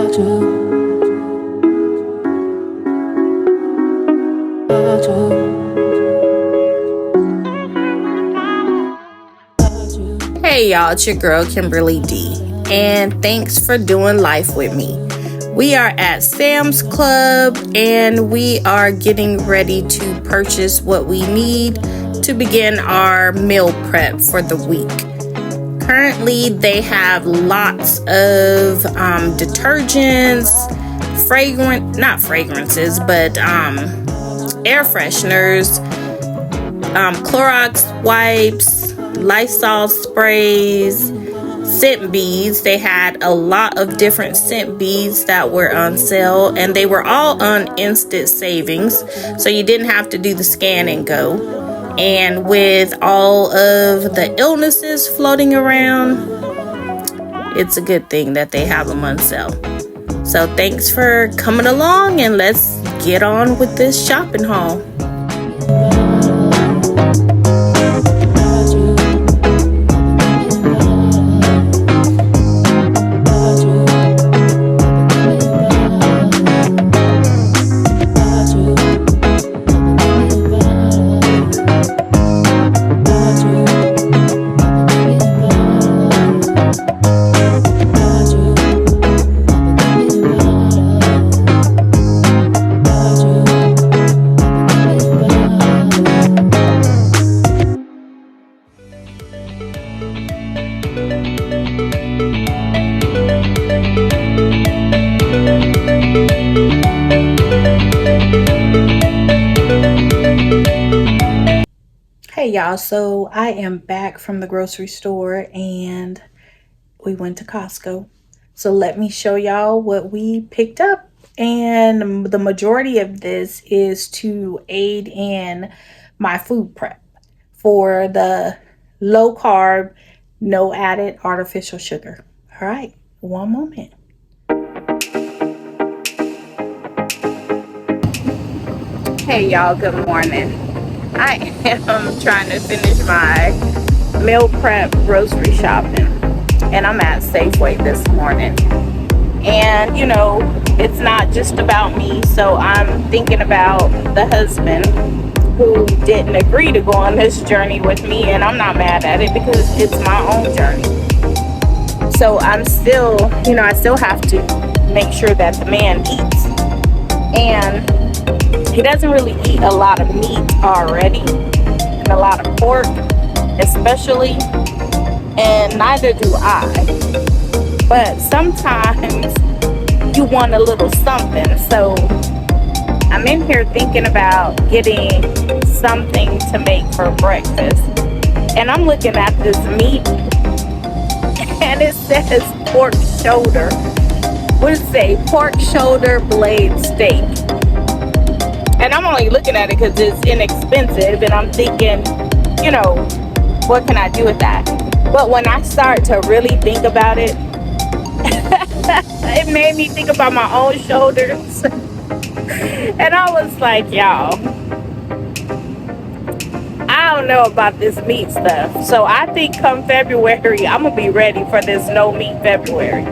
Hey y'all, it's your girl Kimberly D, and thanks for doing life with me. We are at Sam's Club and we are getting ready to purchase what we need to begin our meal prep for the week. Currently, they have lots of detergents, not fragrances, but air fresheners, Clorox wipes, Lysol sprays, scent beads. They had a lot of different scent beads that were on sale, and they were all on instant savings, so you didn't have to do the scan and go. And with all of the illnesses floating around, it's a good thing that they have them on sale. So thanks for coming along, and let's get on with this shopping haul. Hey y'all, so I am back from the grocery store and we went to Costco. So let me show y'all what we picked up. And the majority of this is to aid in my food prep for the low carb, no added artificial sugar. All right, one moment. Hey y'all, good morning. I am trying to finish my meal prep grocery shopping, and I'm at Safeway this morning. And you know, it's not just about me, so I'm thinking about the husband who didn't agree to go on this journey with me, and I'm not mad at it because it's my own journey. So I'm still, I still have to make sure that the man eats. And he doesn't really eat a lot of meat already, and a lot of pork especially, and neither do I. But sometimes you want a little something, so I'm in here thinking about getting something to make for breakfast. And I'm looking at this meat, and it says pork shoulder. What does it say? Pork shoulder blade steak. And I'm only looking at it because it's inexpensive, and I'm thinking, what can I do with that? But when I start to really think about it, it made me think about my own shoulders. And I was like, y'all, I don't know about this meat stuff. So I think come February, I'm going to be ready for this no meat February.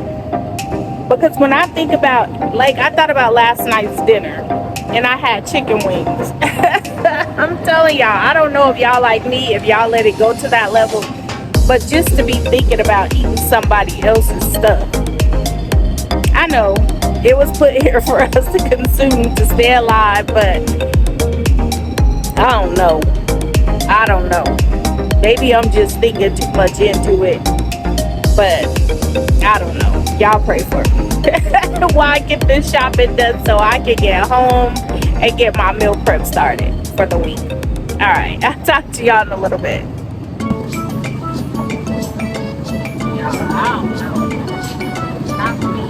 Because when I think about, I thought about last night's dinner, and I had chicken wings. I'm telling y'all, I don't know if y'all like me, if y'all let it go to that level, but just to be thinking about eating somebody else's stuff. I know it was put here for us to consume, to stay alive, but I don't know. Maybe I'm just thinking too much into it, but I don't know. Y'all pray for me while I get this shopping done so I can get home and get my meal prep started for the week. All right, I'll talk to y'all in a little bit. I don't know. Not for me.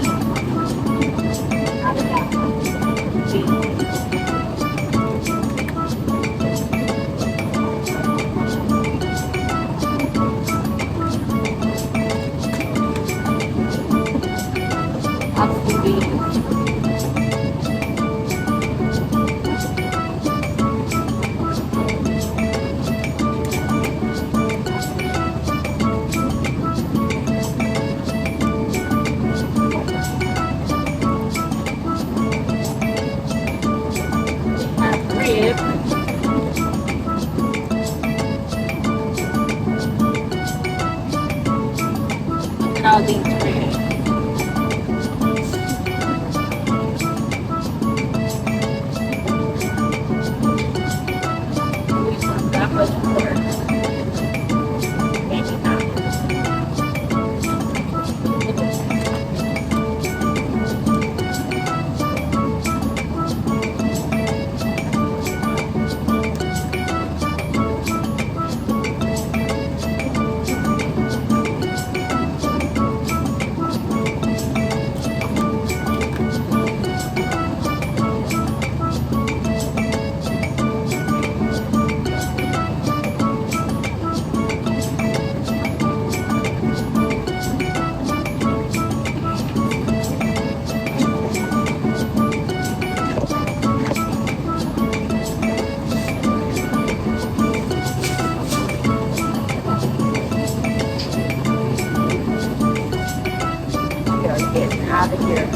getting out of here.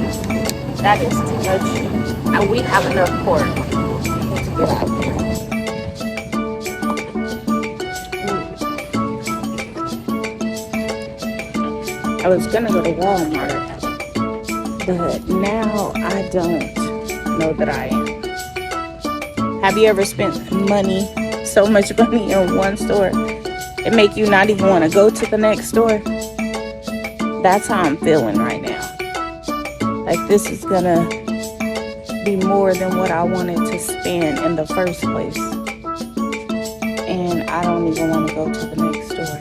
That is too much. We have enough pork. I need to get out of here. I was gonna go to Walmart, but now I don't know that I am. Have you ever spent money, so much money in one store, it make you not even want to go to the next store? That's how I'm feeling right now. Like this is gonna be more than what I wanted to spend in the first place. And I don't even want to go to the next store.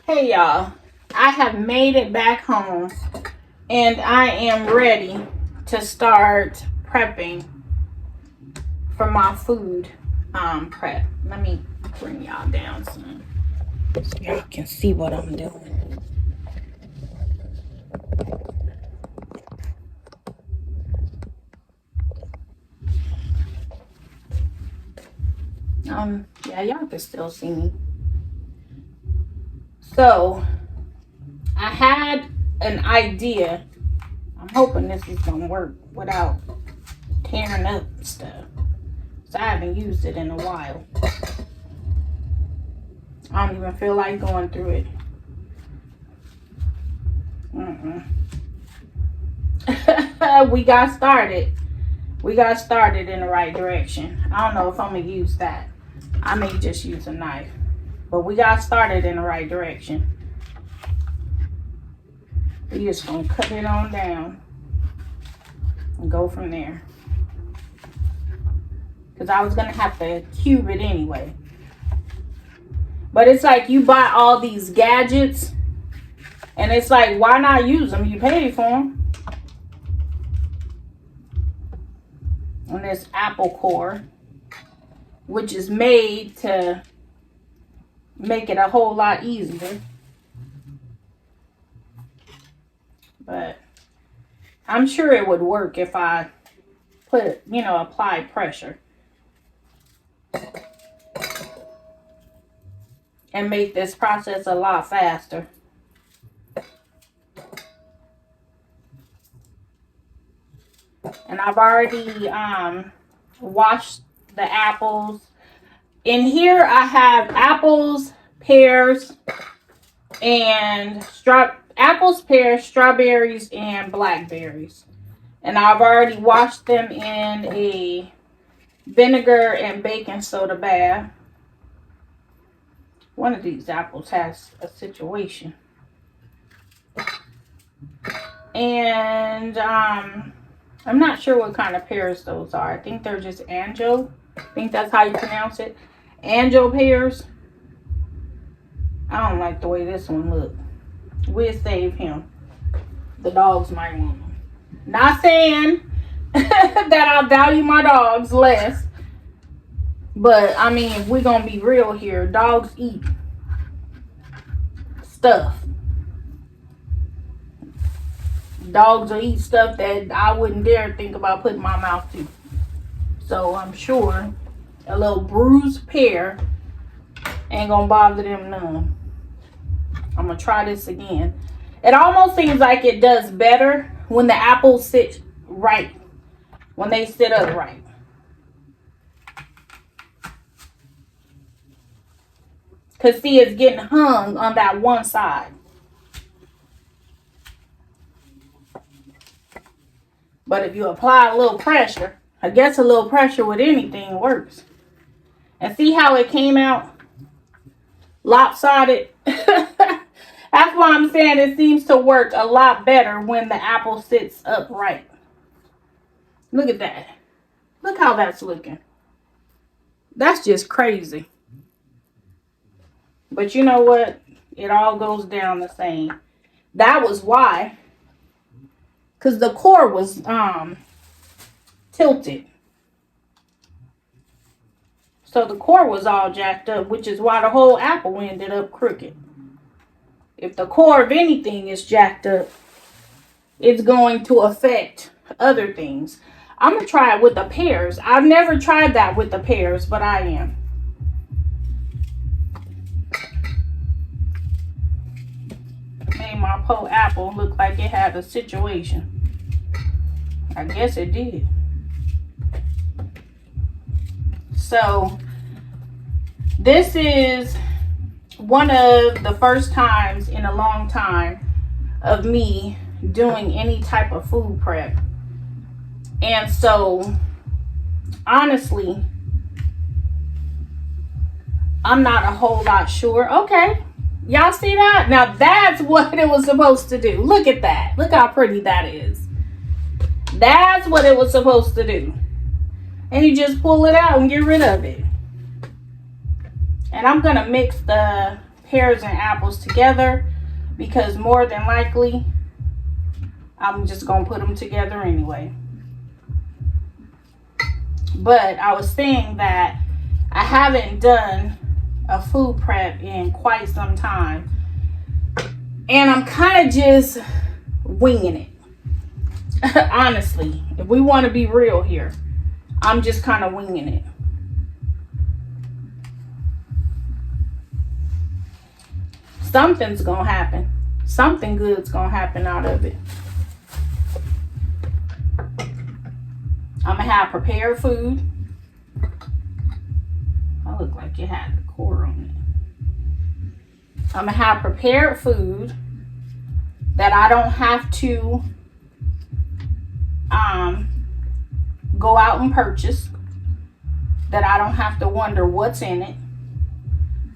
Hey y'all, I have made it back home and I am ready to start prepping for my food prep. Let me bring y'all down some so y'all can see what I'm doing. Yeah, y'all can still see me. So I had an idea. I'm hoping this is gonna work without tearing up stuff. So I haven't used it in a while. I don't even feel like going through it. We got started. We got started in the right direction. I don't know if I'm gonna use that. I may just use a knife. But we got started in the right direction. We just gonna cut it on down and go from there. Because I was gonna have to cube it anyway. But it's like you buy all these gadgets and it's like, why not use them? You paid for them. And this apple core, which is made to make it a whole lot easier. But I'm sure it would work if I put, apply pressure. And make this process a lot faster. And I've already washed the apples. In here I have apples, pears, and strawberries, and blackberries. And I've already washed them in a vinegar and baking soda bath. One of these apples has a situation. And I'm not sure what kind of pears those are. I think they're just Anjo. I think that's how you pronounce it. Anjo pears. I don't like the way this one looks. We'll save him. The dogs might want him. Not saying that I value my dogs less. But, I mean, if we're going to be real here, dogs eat stuff. Dogs will eat stuff that I wouldn't dare think about putting my mouth to. So, I'm sure a little bruised pear ain't going to bother them none. I'm going to try this again. It almost seems like it does better when the apples sit right. When they sit upright. Because, see, it's getting hung on that one side. But if you apply a little pressure, I guess a little pressure with anything works. And see how it came out lopsided? That's why I'm saying it seems to work a lot better when the apple sits upright. Look at that. Look how that's looking. That's just crazy. But you know what? It all goes down the same. That was why. Because the core was tilted. So the core was all jacked up, which is why the whole apple ended up crooked. If the core of anything is jacked up, it's going to affect other things. I'm gonna try it with the pears. I've never tried that with the pears, but I am. Made my poor apple look like it had a situation. I guess it did. So this is one of the first times in a long time of me doing any type of food prep. And so honestly, I'm not a whole lot sure. Okay, y'all see that? Now that's what it was supposed to do. Look at that. Look how pretty that is. That's what it was supposed to do. And you just pull it out and get rid of it. And I'm going to mix the pears and apples together because more than likely, I'm just going to put them together anyway. But I was saying that I haven't done a food prep in quite some time. And I'm kind of just winging it. Honestly, if we want to be real here, I'm just kind of winging it. Something's gonna happen. Something good's gonna happen out of it. I'm gonna have prepared food. I look like it had the core on it. I'm gonna have prepared food that I don't have to go out and purchase, that I don't have to wonder what's in it,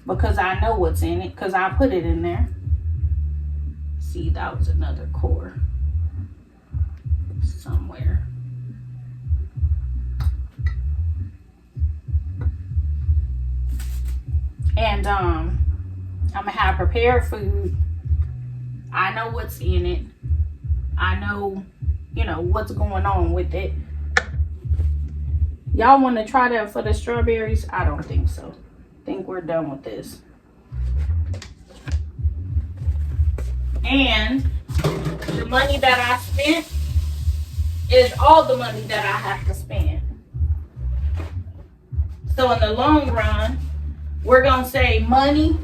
because I know what's in it because I put it in there. See, that was another core somewhere. And I'm gonna have prepared food. I know what's in it. I know, what's going on with it. Y'all want to try that for the strawberries? I don't think so. I think we're done with this. And the money that I spent is all the money that I have to spend. So in the long run, we're going to save money,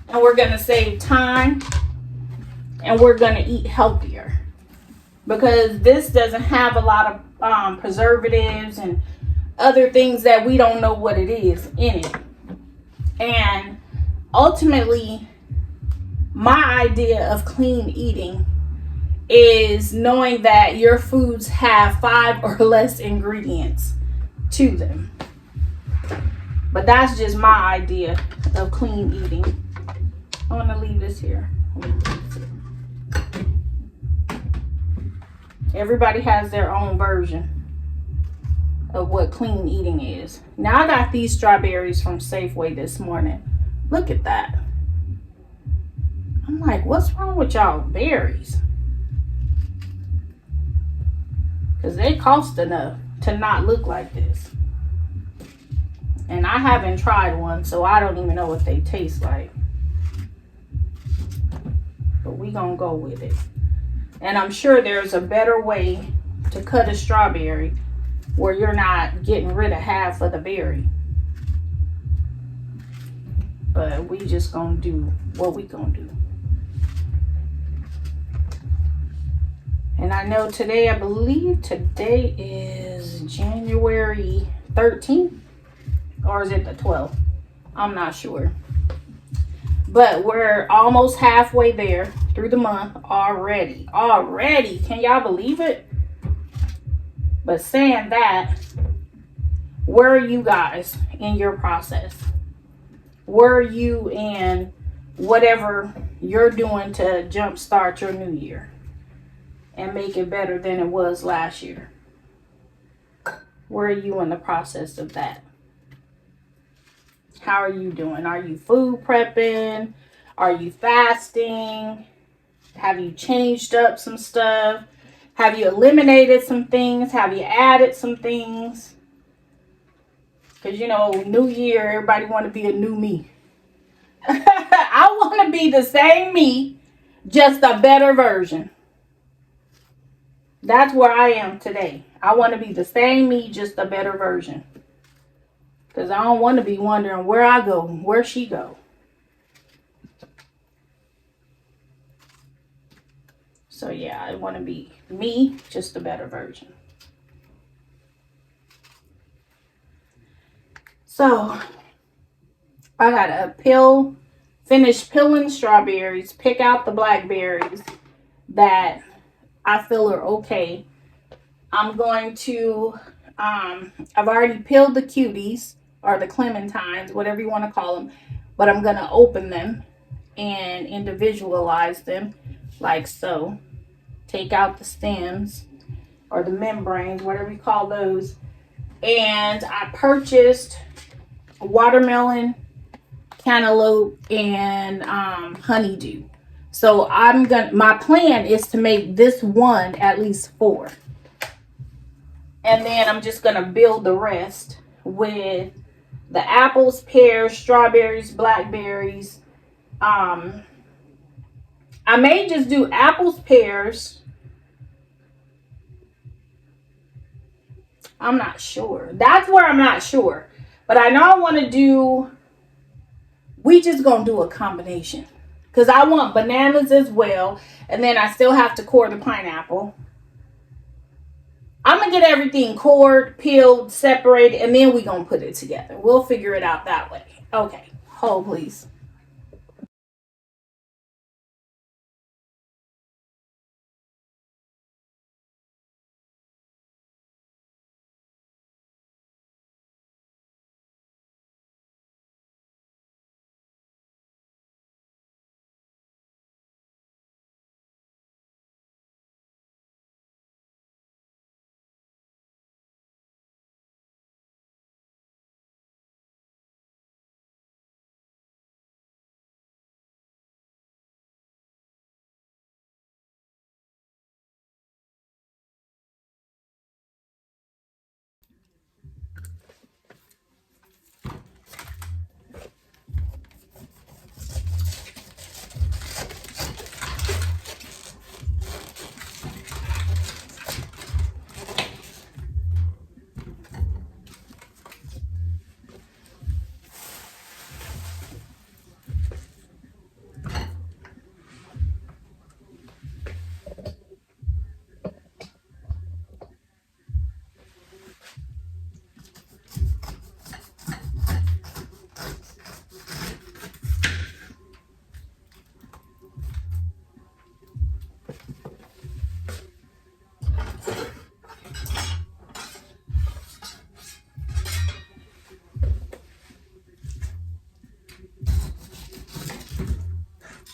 and we're going to save time, and we're going to eat healthier. Because this doesn't have a lot of preservatives and other things that we don't know what it is in it. And ultimately, my idea of clean eating is knowing that your foods have 5 or less ingredients to them. But that's just my idea of clean eating. I want to leave this here. Everybody has their own version of what clean eating is. Now I got these strawberries from Safeway this morning. Look at that. I'm like, what's wrong with y'all berries? Because they cost enough to not look like this. And I haven't tried one, so I don't even know what they taste like. But we gonna go with it. And I'm sure there's a better way to cut a strawberry where you're not getting rid of half of the berry. But we just gonna do what we gonna do. And I know today, I believe today is January 13th. Or is it the 12th? I'm not sure. But we're almost halfway there through the month already. Already. Can y'all believe it? But saying that, where are you guys in your process? Where are you in whatever you're doing to jumpstart your new year and make it better than it was last year? Where are you in the process of that? How are you doing? Are you food prepping? Are you fasting? Have you changed up some stuff? Have you eliminated some things? Have you added some things? Because, new year, everybody want to be a new me. I want to be the same me, just a better version. That's where I am today. I want to be the same me, just a better version. Because I don't want to be wondering where I go, where she go. So yeah, I want to be me, just a better version. So I gotta finish peeling strawberries, pick out the blackberries that I feel are okay. I'm going to, I've already peeled the cuties or the clementines, whatever you want to call them, but I'm going to open them and individualize them like so. Take out the stems or the membranes, whatever you call those. And I purchased watermelon, cantaloupe, and honeydew. So my plan is to make this one at least 4. And then I'm just gonna build the rest with the apples, pears, strawberries, blackberries. I may just do apples, pears. I'm not sure. That's where I'm not sure. But I know I want to do, we just gonna do a combination. Because I want bananas as well. And then I still have to core the pineapple. I'm going to get everything cored, peeled, separated, and then we're going to put it together. We'll figure it out that way. Okay. Hold, please.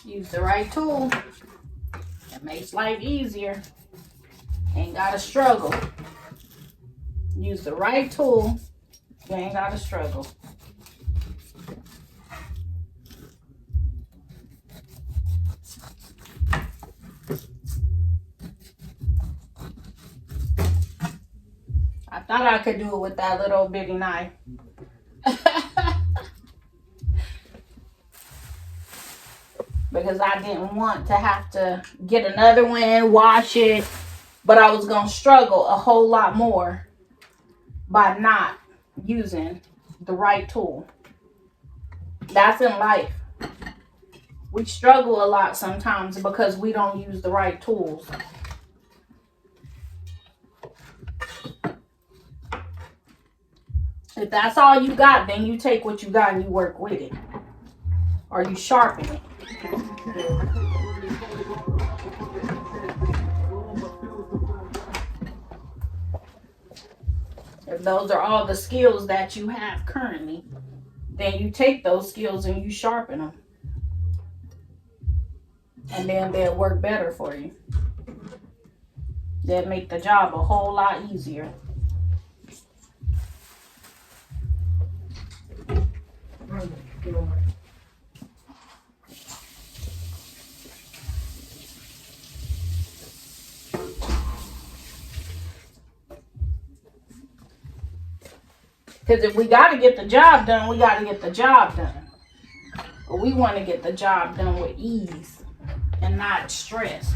Use the right tool. It makes life easier. Ain't got to struggle. Use the right tool. You ain't got to struggle. I thought I could do it with that little bitty knife. Because I didn't want to have to get another one, wash it. But I was going to struggle a whole lot more by not using the right tool. That's in life. We struggle a lot sometimes because we don't use the right tools. If that's all you got, then you take what you got and you work with it. Or you sharpen it. If those are all the skills that you have currently, then you take those skills and you sharpen them. And then they'll work better for you. They'll make the job a whole lot easier. Because if we got to get the job done, we got to get the job done. But we want to get the job done with ease and not stress.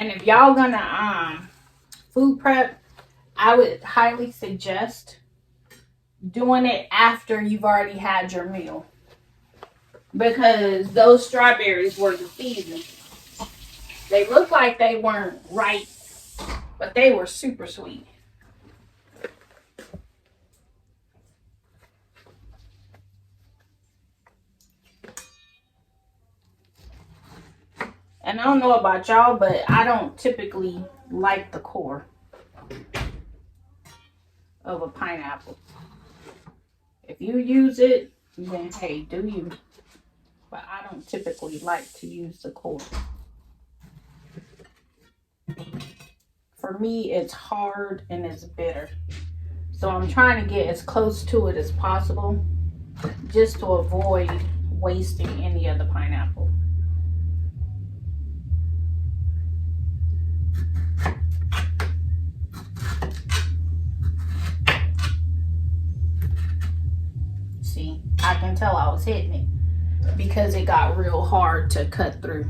And if y'all gonna food prep, I would highly suggest doing it after you've already had your meal, because those strawberries were deceiving. They looked like they weren't ripe, but they were super sweet. And I don't know about y'all, but I don't typically like the core of a pineapple. If you use it, then hey, do you. But I don't typically like to use the core. For me, it's hard and it's bitter. So I'm trying to get as close to it as possible, just to avoid wasting any of the pineapple. See, I can tell I was hitting it because it got real hard to cut through.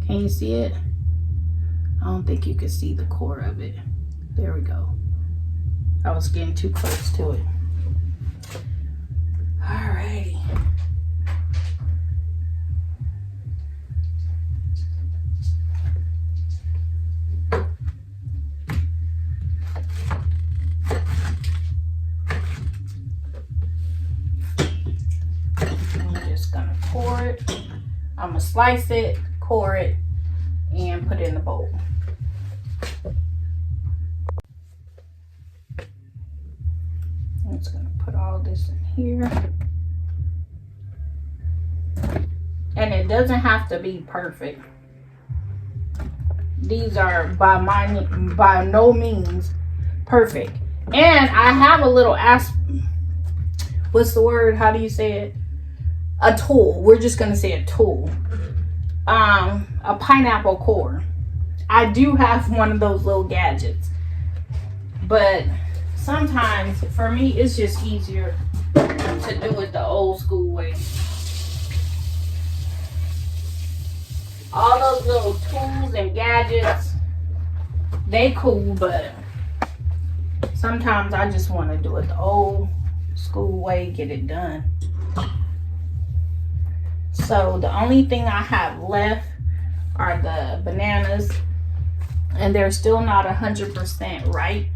Can you see it? I don't think you can see the core of it. There we go. I was getting too close to it. Alrighty. I'm just gonna pour it. I'm gonna slice it, core it, and put it in the bowl. I'm just gonna put all this in here. And it doesn't have to be perfect. These are by no means perfect. And I have a little what's the word? How do you say it? A tool. We're just gonna say a tool. A pineapple core. I do have one of those little gadgets, but sometimes for me it's just easier to do it the old school way. All those little tools and gadgets, they cool, but sometimes I just want to do it the old school way, get it done. So the only thing I have left are the bananas, and they're still not 100% ripe.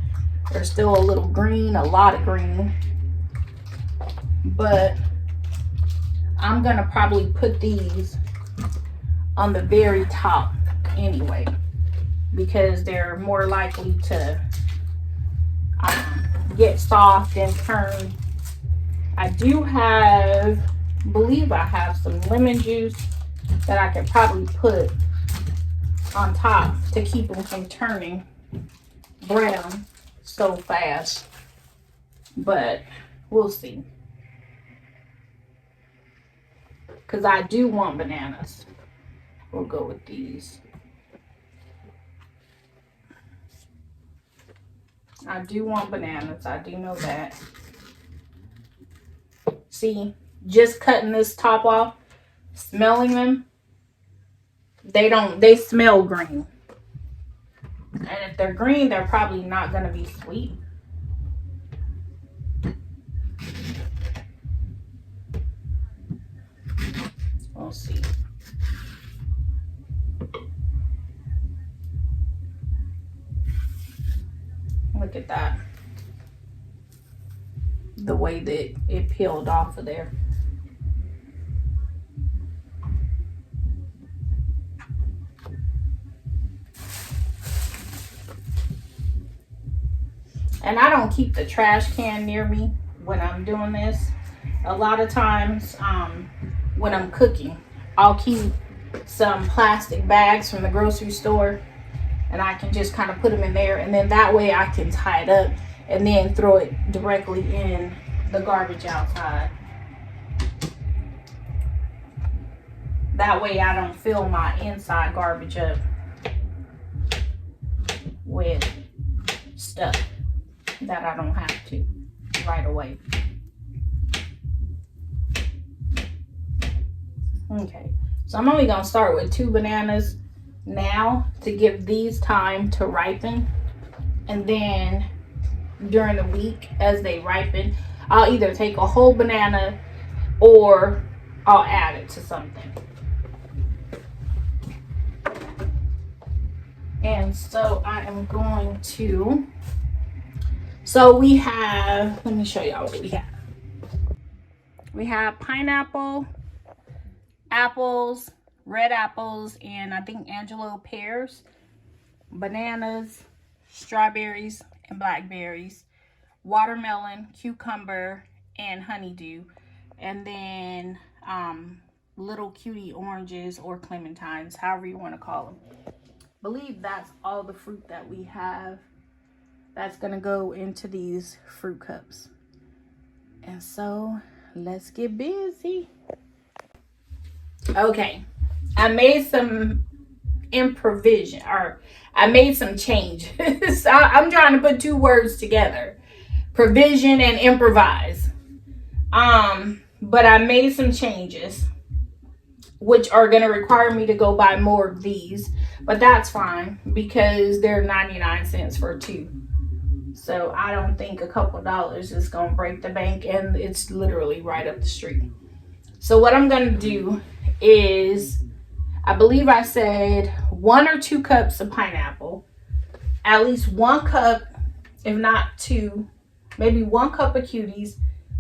They're still a little green, a lot of green. But I'm gonna probably put these on the very top anyway, because they're more likely to get soft and turn. I believe I have some lemon juice that I could probably put on top to keep them from turning brown so fast, but we'll see, because I do want bananas. We'll go with these. I do want bananas. I do know that. See, just cutting this top off, smelling them, they smell green. And if they're green, they're probably not going to be sweet. We'll see. Look at that. The way that it peeled off of there. And I don't keep the trash can near me when I'm doing this. A lot of times when I'm cooking, I'll keep some plastic bags from the grocery store, and I can just kind of put them in there, and then that way I can tie it up and then throw it directly in the garbage outside. That way I don't fill my inside garbage up with stuff that I don't have to right away. Okay, so I'm only gonna start with 2 bananas now to give these time to ripen. And then during the week as they ripen, I'll either take a whole banana or I'll add it to something. And so I am going to, so we have, let me show y'all what we have. We have pineapple, apples, red apples, and I think Angelo pears, bananas, strawberries, and blackberries, watermelon, cucumber, and honeydew, and then little cutie oranges or clementines, however you want to call them. I believe that's all the fruit that we have that's gonna go into these fruit cups. And so let's get busy. Okay, I made some improvisation, or I made some changes. I'm trying to put two words together: provision and improvise. But I made some changes, which are going to require me to go buy more of these, but that's fine because they're 99 cents for two. So I don't think a couple dollars is going to break the bank, and it's literally right up the street. So what I'm going to do is, I believe I said 1 or 2 cups of pineapple, at least 1 cup, if not 2, maybe 1 cup of cuties,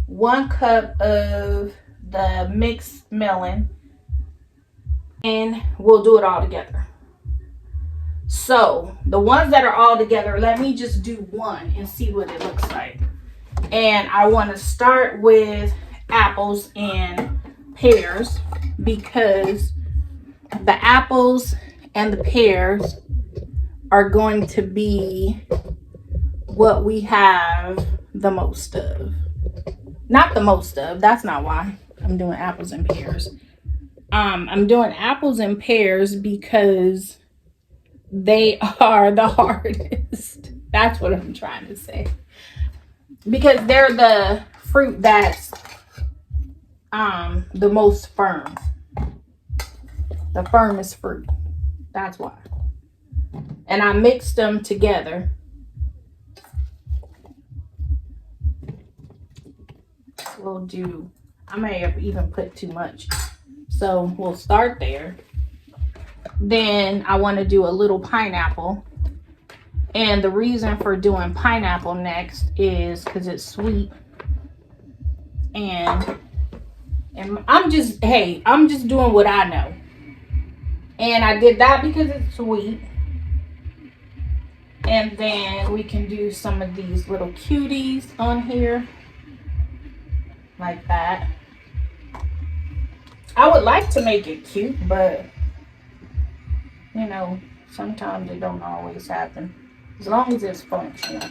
1 cup of the mixed melon, and we'll do it all together. So the ones that are all together, let me just do one and see what it looks like. And I want to start with apples and pears because the apples and the pears are going to be what we have the most of. Not the most of, that's not why I'm doing apples and pears. I'm doing apples and pears because they are the hardest. That's what I'm trying to say. Because they're the fruit that's the most firm. The firmest fruit. That's why. And I mixed them together. We'll do, I may have even put too much. So we'll start there. Then I want to do a little pineapple. And the reason for doing pineapple next is because it's sweet. And I'm just doing what I know. And I did that because it's sweet. And then we can do some of these little cuties on here. Like that. I would like to make it cute, but you know, sometimes it don't always happen. As long as it's functional.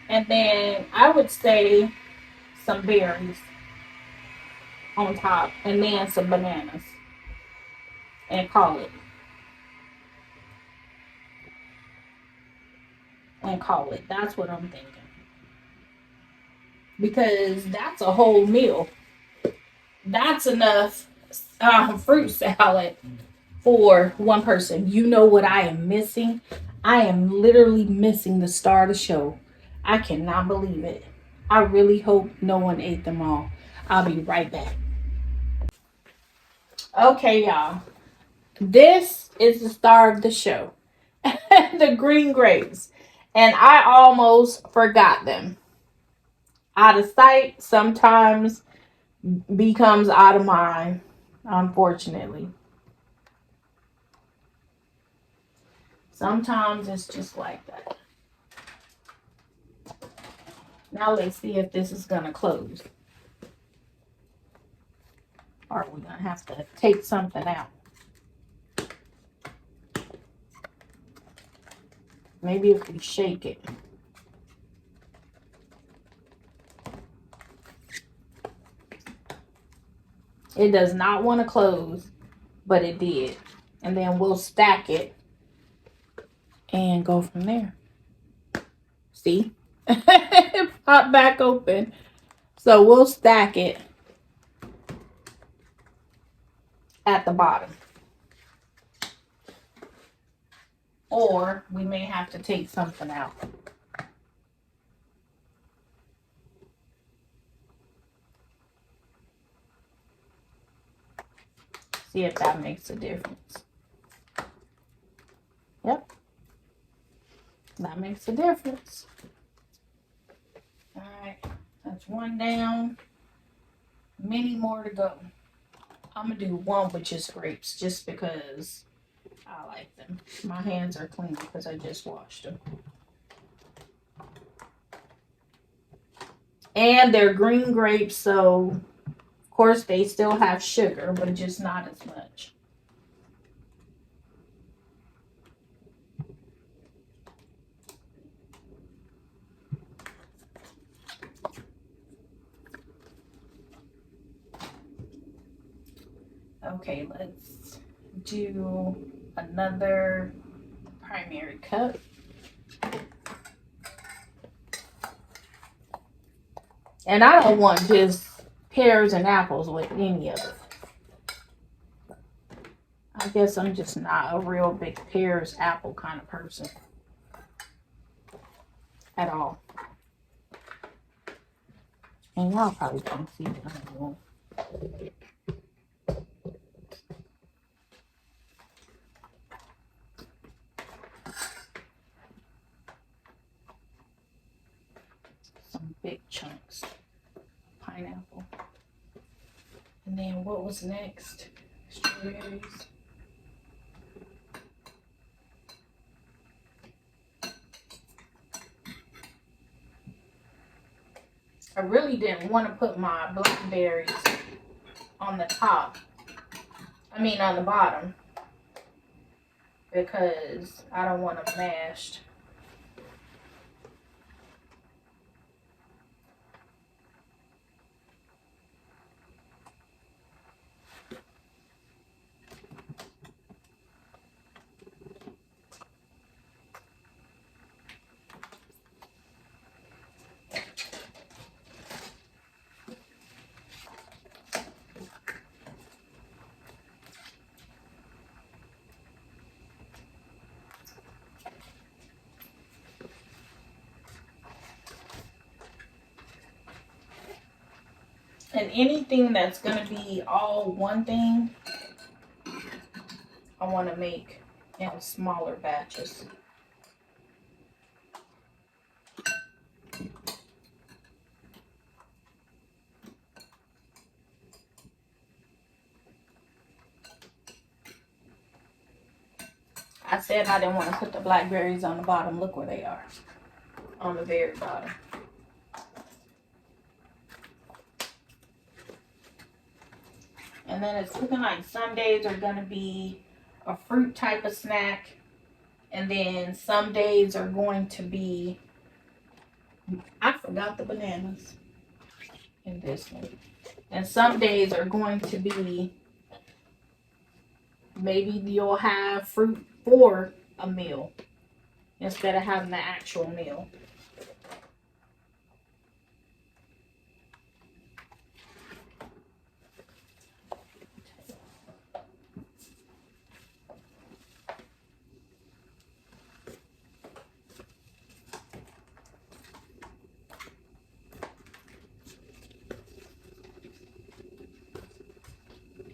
And then I would say some berries on top, and then some bananas, and call it. That's what I'm thinking. Because that's a whole meal. That's enough fruit salad for one person. You know what I am missing? I am literally missing the star of the show. I cannot believe it. I really hope no one ate them all. I'll be right back. Okay, y'all. This is the star of the show. The green grapes. And I almost forgot them. Out of sight sometimes becomes out of mind, unfortunately. Sometimes it's just like that. Now let's see if this is going to close. Or we're going to have to take something out. Maybe if we shake it. It does not want to close, but it did. And then we'll stack it and go from there. See? It popped back open. So we'll stack it at the bottom. Or we may have to take something out. See if that makes a difference. Yep. That makes a difference. All right. That's one down. Many more to go. I'm going to do one with just grapes just because I like them. My hands are clean because I just washed them. And they're green grapes, so of course they still have sugar, but just not as much. Okay, let's do another primary cup. And I don't want just pears and apples with any of it. I guess I'm just not a real big pears apple kind of person at all. And y'all probably can't see it. I don't know. Some big chunks. Pineapple. And then what was next? Strawberries. I really didn't want to put my blackberries on the top. I mean on the bottom. Because I don't want them mashed. And anything that's going to be all one thing, I want to make in smaller batches. I said I didn't want to put the blackberries on the bottom. Look where they are. On the very bottom. And then it's looking like some days are going to be a fruit type of snack. And then some days are going to be, I forgot the bananas in this one. And some days are going to be, maybe you'll have fruit for a meal instead of having the actual meal.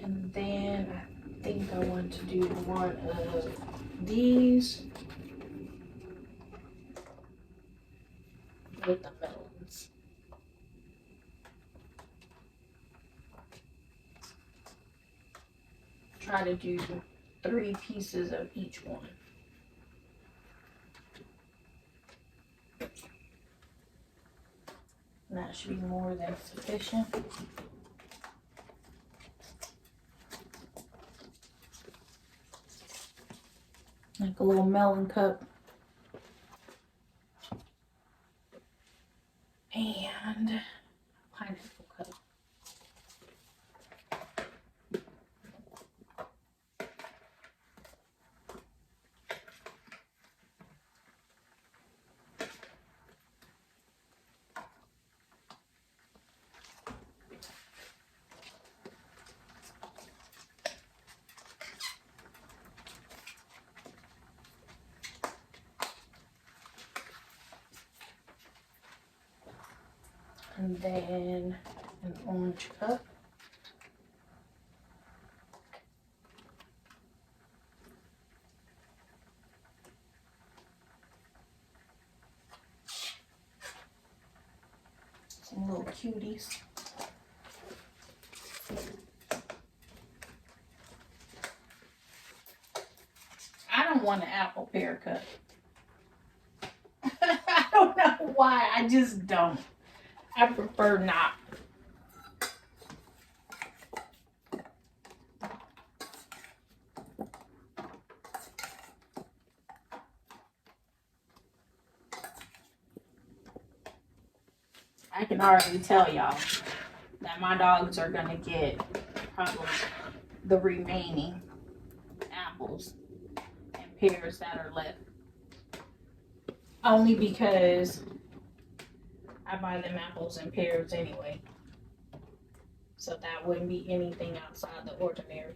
And then I think I want to do one of these with the melons. Try to do 3 pieces of each one. And that should be more than sufficient. Like a little melon cup. And pineapple cup. And then an orange cup. Some little cuties. I don't want an apple pear cut. I don't know why. I just don't. I prefer not. I can already tell y'all that my dogs are gonna get probably the remaining apples and pears that are left. Only because I buy them apples and pears anyway. So that wouldn't be anything outside the ordinary.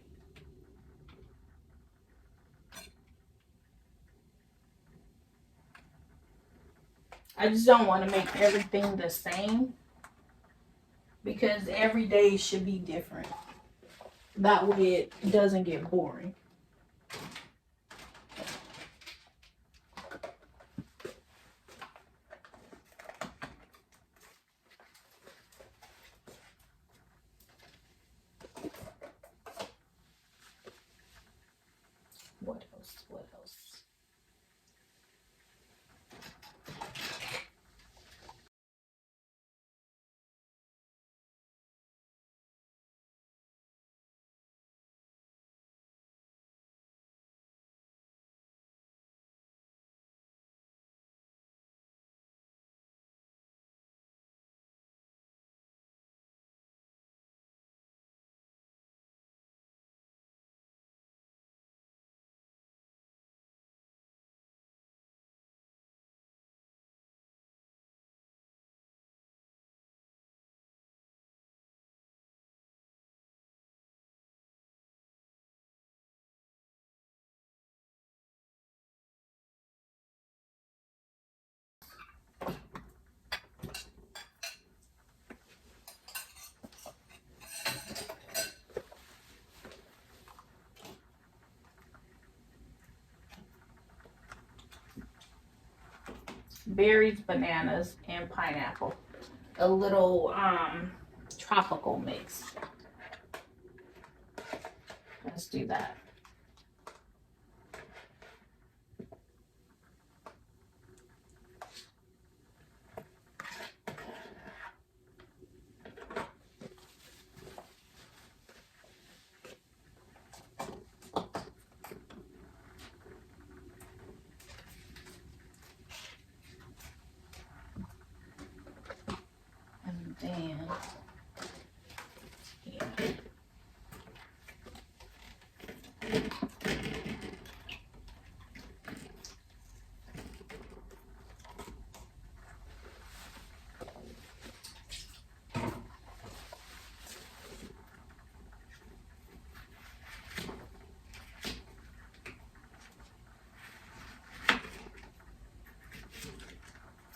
I just don't want to make everything the same, because every day should be different. That way it doesn't get boring. What else? What else? Berries, bananas, and pineapple. A little tropical mix. Let's do that. And then, yeah.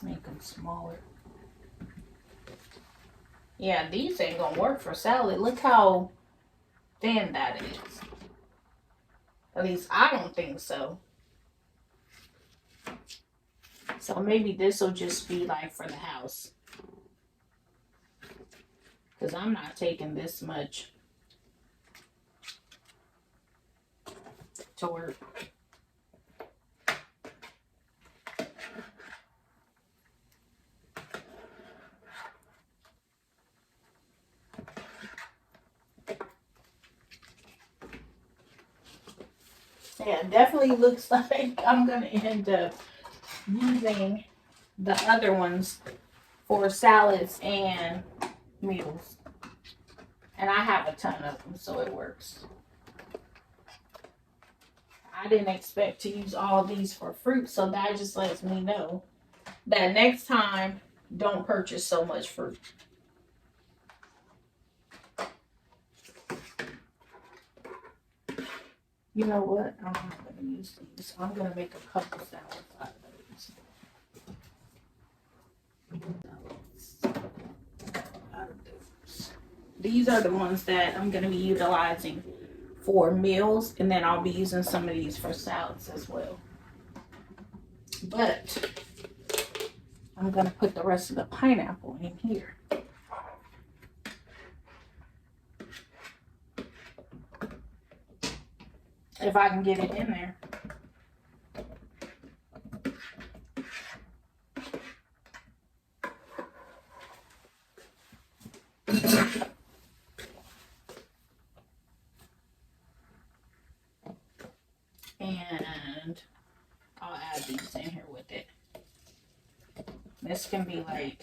Make them smaller. Yeah, these ain't gonna work for salad. Look how thin that is. At least I don't think so. So maybe this will just be like for the house. Because I'm not taking this much to work. Yeah, it definitely looks like I'm going to end up using the other ones for salads and meals. And I have a ton of them, so it works. I didn't expect to use all these for fruit, so that just lets me know that next time, don't purchase so much fruit. You know what? I'm not going to use these. I'm going to make a couple salads out of these. these are the ones that I'm going to be utilizing for meals, and then I'll be using some of these for salads as well. But I'm going to put the rest of the pineapple in here. If I can get it in there. And I'll add these in here with it. This can be like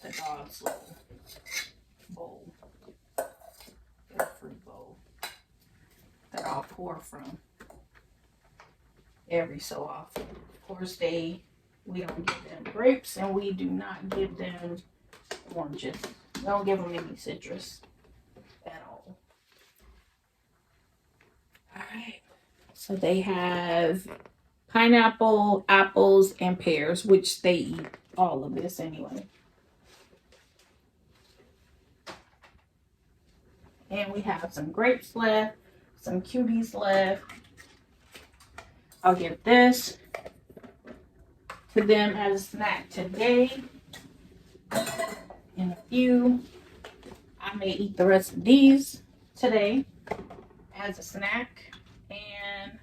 the dog's little bowl, their fruit bowl that I'll pour from every so often. Of course, we don't give them grapes, and we do not give them oranges. We don't give them any citrus at all. All right. So they have pineapple, apples, and pears, which they eat all of this anyway. And we have some grapes left, some cuties left. I'll give this to them as a snack today. In a few, I may eat the rest of these today as a snack. And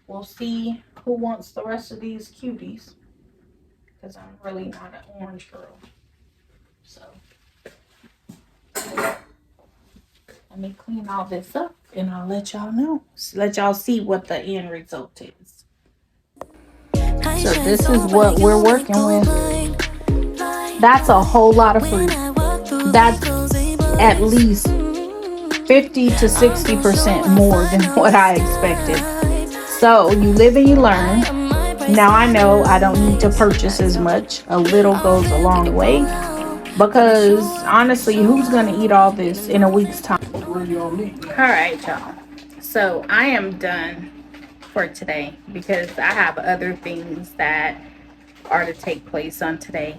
we'll see who wants the rest of these cuties, because I'm really not an orange girl. So let me clean all this up and I'll let y'all know. Let y'all see what the end result is. So this is what we're working with. That's a whole lot of fruit. That's at least 50 to 60% more than what I expected. So you live and you learn. Now I know I don't need to purchase as much. A little goes a long way. Because honestly, who's going to eat all this in a week's time? Alright, y'all. So I am done for today because I have other things that are to take place on today.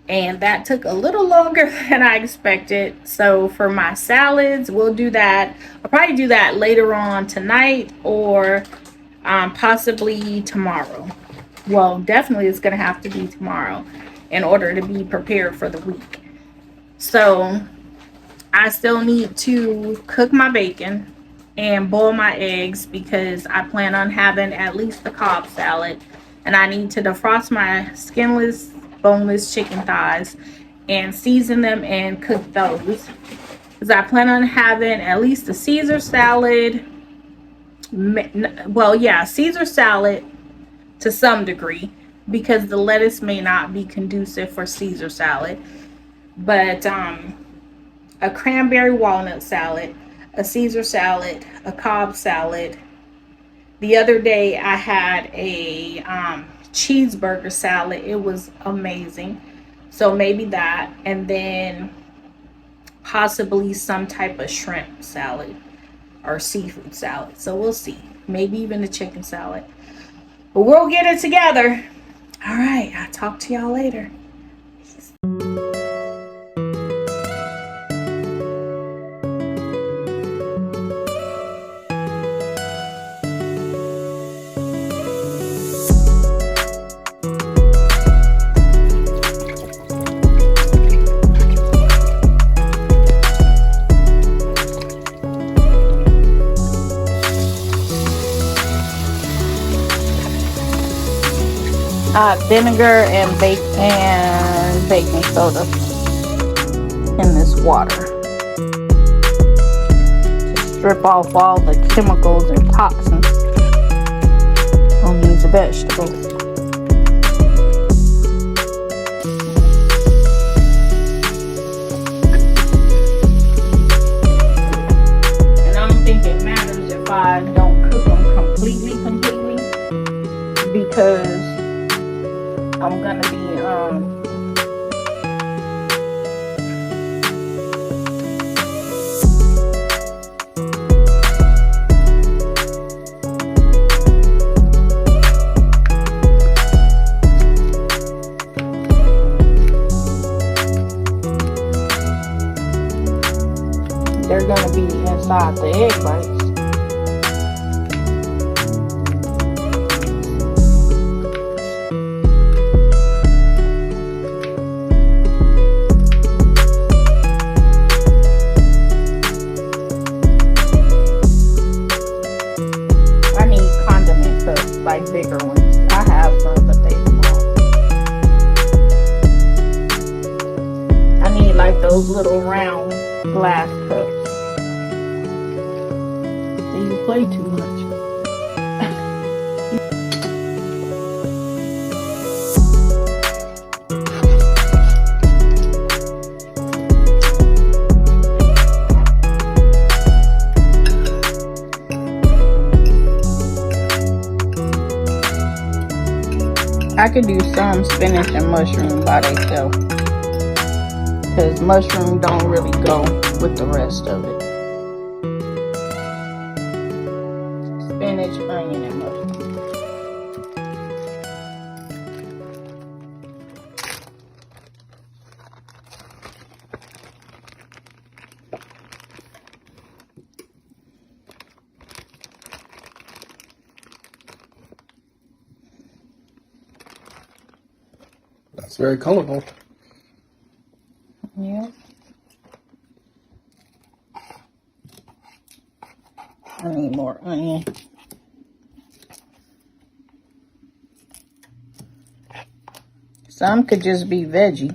And that took a little longer than I expected. So for my salads, we'll do that. I'll probably do that later on tonight or possibly tomorrow. Well, definitely it's going to have to be tomorrow in order to be prepared for the week. So I still need to cook my bacon and boil my eggs because I plan on having at least the Cobb salad. And I need to defrost my skinless, boneless chicken thighs and season them and cook those. Because I plan on having at least a Caesar salad. Well, yeah, Caesar salad to some degree, because the lettuce may not be conducive for Caesar salad. But a cranberry walnut salad, a Caesar salad, a Cobb salad. The other day I had a cheeseburger salad. It was amazing. So maybe that, and then possibly some type of shrimp salad or seafood salad. So we'll see. Maybe even a chicken salad. But we'll get it together. All right. I'll talk to y'all later. Vinegar and baking soda in this water to strip off all the chemicals and toxins on these vegetables. And I don't think it matters if I don't cook them completely because I'm gonna be they're gonna be inside the egg whites. I need condiment cups, like bigger ones. I have some, but they small. I need like those little round glass cups. You play too much. I could do some spinach and mushroom by themselves, because mushroom don't really go with the rest of it. Spinach, onion, and mushroom. That's very colorful. Yeah. I need more onion. Some could just be veggie.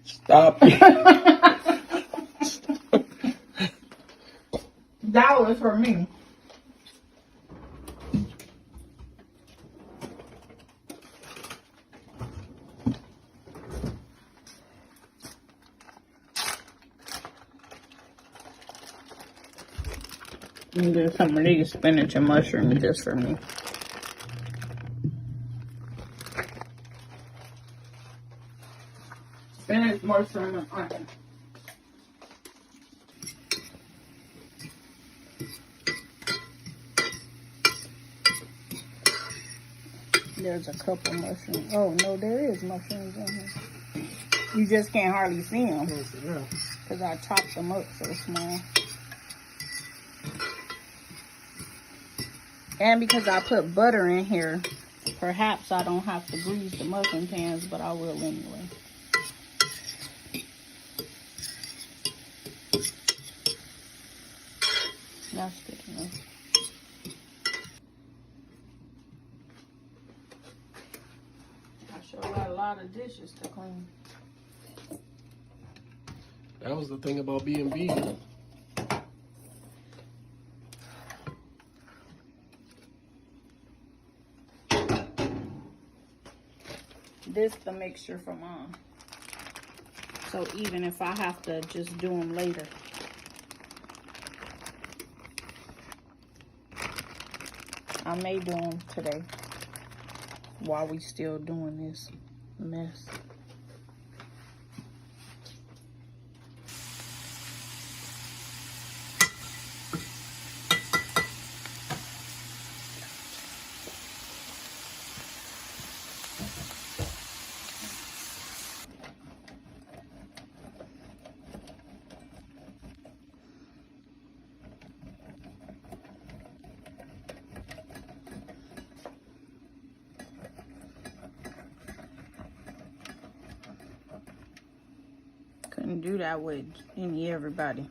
Stop. That was for me. And do some of these spinach and mushroom just for me. Spinach, mushroom, and onion. There's a couple mushrooms. Oh no, there is mushrooms in here. You just can't hardly see them because I chopped them up so small. And because I put butter in here, perhaps I don't have to grease the muffin pans, but I will anyway. That's good enough. I sure got a lot of dishes to clean. That was the thing about B&B. This the mixture for mom. So even if I have to just do them later. I may do them today while we still doing this mess. Couldn't do that with everybody.